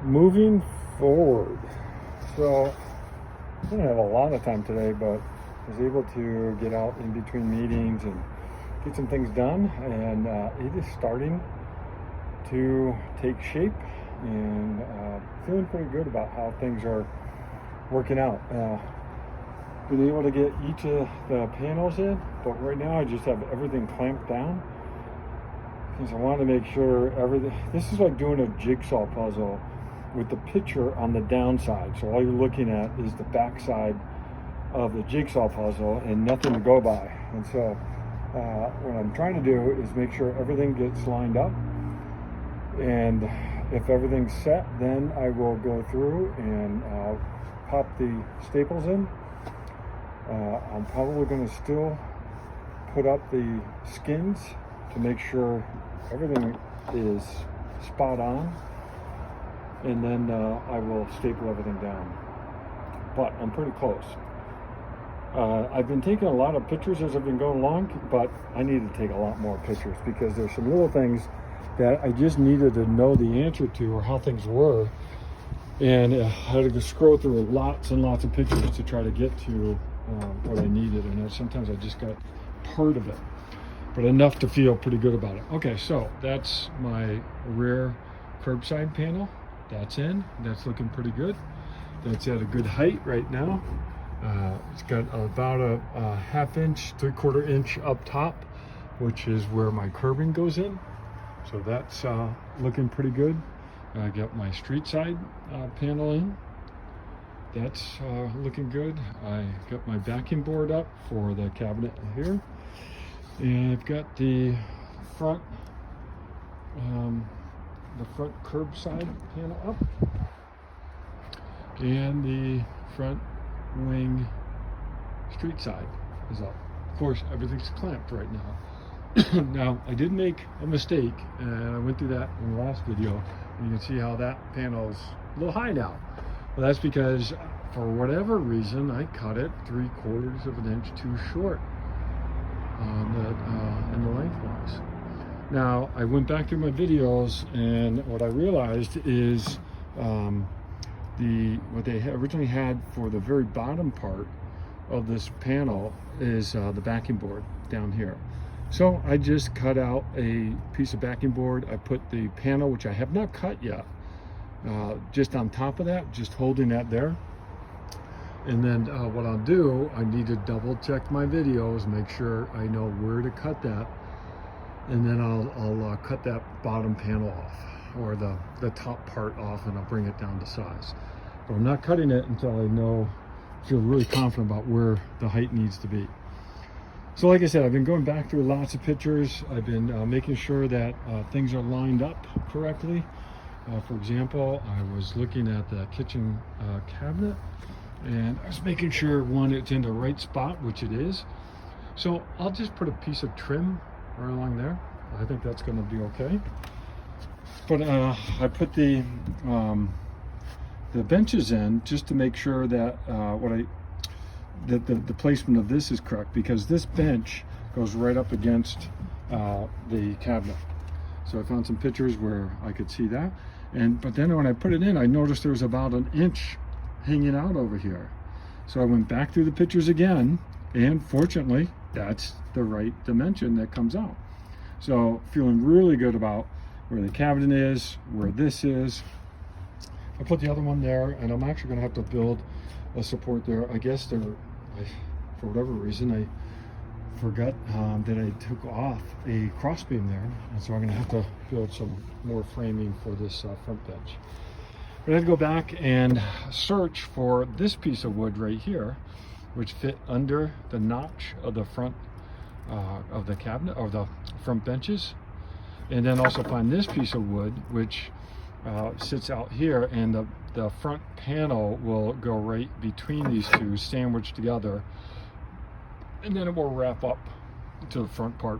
moving forward. So I didn't have a lot of time today, but I was able to get out in between meetings and get some things done, and it is starting to take shape, and feeling pretty good about how things are working out. Been able to get each of the panels in, but right now I just have everything clamped down because I want to make sure everything. This is like doing a jigsaw puzzle with the picture on the downside. So all you're looking at is the backside of the jigsaw puzzle and nothing to go by. And so what I'm trying to do is make sure everything gets lined up. And if everything's set, then I will go through and pop the staples in. I'm probably going to still put up the skins to make sure everything is spot on, and then I will staple everything down. But I'm pretty close. I've been taking a lot of pictures as I've been going along, but I need to take a lot more pictures because there's some little things that I just needed to know the answer to, or how things were, and I had to scroll through lots and lots of pictures to try to get to what I needed, and sometimes I just got part of it, but enough to feel pretty good about it. Okay, so that's my rear curbside panel. That's in. That's looking pretty good. That's at a good height right now. It's got about a ½ inch, 3/4 inch up top, which is where my curbing goes in. So that's looking pretty good. I got my street side panel in. That's looking good. I got my backing board up for the cabinet here, and I've got the front curbside panel up, and the front wing street side is up. Of course, everything's clamped right now. Now, I did make a mistake, and I went through that in the last video, and you can see how that panel's a little high now. Well, that's because for whatever reason I cut it 3/4 of an inch too short in the lengthwise. Now, I went back through my videos, and what I realized is what they originally had for the very bottom part of this panel is the backing board down here. So I just cut out a piece of backing board. I put the panel, which I have not cut yet, just on top of that, just holding that there. And then what I'll do, I need to double check my videos, make sure I know where to cut that, and then I'll cut that bottom panel off, or the top part off, and I'll bring it down to size. But I'm not cutting it until I feel really confident about where the height needs to be. So like I said, I've been going back through lots of pictures. I've been making sure that things are lined up correctly. For example, I was looking at the kitchen cabinet, and I was making sure, one, it's in the right spot, which it is. So I'll just put a piece of trim right along there. I think that's going to be okay. But I put the benches in just to make sure that the placement of this is correct, because this bench goes right up against the cabinet. So I found some pictures where I could see that, but then when I put it in, I noticed there was about an inch hanging out over here. So I went back through the pictures again, and fortunately that's the right dimension that comes out. So feeling really good about where the cabinet is, where this is. I put the other one there, and I'm actually going to have to build a support there. I guess for whatever reason, I forgot that I took off a crossbeam there, and so I'm going to have to build some more framing for this front bench. But I had to go back and search for this piece of wood right here, which fit under the notch of the front of the cabinet, or the front benches, and then also find this piece of wood which sits out here, and the front panel will go right between these two, sandwiched together, and then it will wrap up to the front part.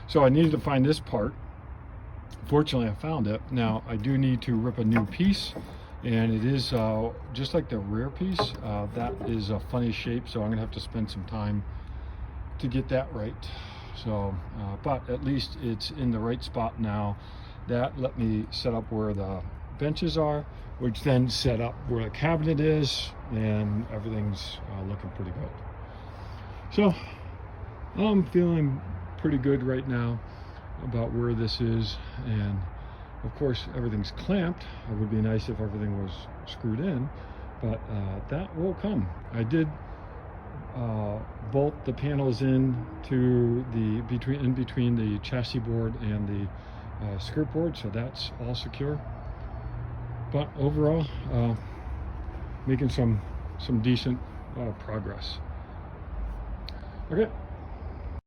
So I needed to find this part. Fortunately, I found it. Now I do need to rip a new piece, and it is just like the rear piece, that is a funny shape, so I'm gonna have to spend some time to get that right. So but at least it's in the right spot now. That let me set up where the benches are, which then set up where the cabinet is, and everything's looking pretty good. So I'm feeling pretty good right now about where this is, and of course everything's clamped. It would be nice if everything was screwed in, but that will come. I did bolt the panels in to the between the chassis board and the skirt board, so that's all secure. But overall, making some decent progress. Okay.